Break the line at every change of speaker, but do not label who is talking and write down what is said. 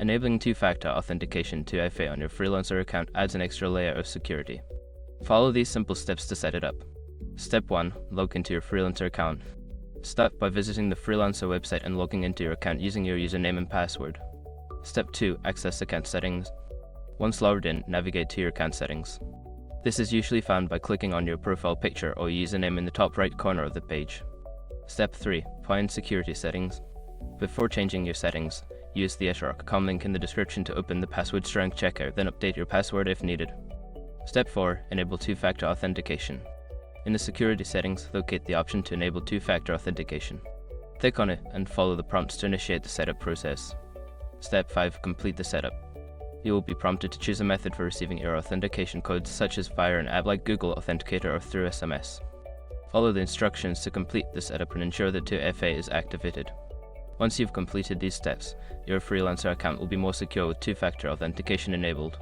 Enabling two-factor authentication 2FA on your Freelancer account adds an extra layer of security. Follow these simple steps to set it up. Step 1. Log into your Freelancer account. Start by visiting the Freelancer website and logging into your account using your username and password. Step 2. Access account settings. Once logged in, navigate to your account settings. This is usually found by clicking on your profile picture or username in the top right corner of the page. Step 3. Find security settings. Before changing your settings, use the hrc.com link in the description to open the password strength checker, then update your password if needed. Step 4. Enable two-factor authentication. In the security settings, locate the option to enable two-factor authentication. Click on it and follow the prompts to initiate the setup process. Step 5. Complete the setup. You will be prompted to choose a method for receiving your authentication codes, such as via an app like Google Authenticator or through SMS. Follow the instructions to complete the setup and ensure that 2FA is activated. Once you've completed these steps, your Freelancer account will be more secure with two-factor authentication enabled.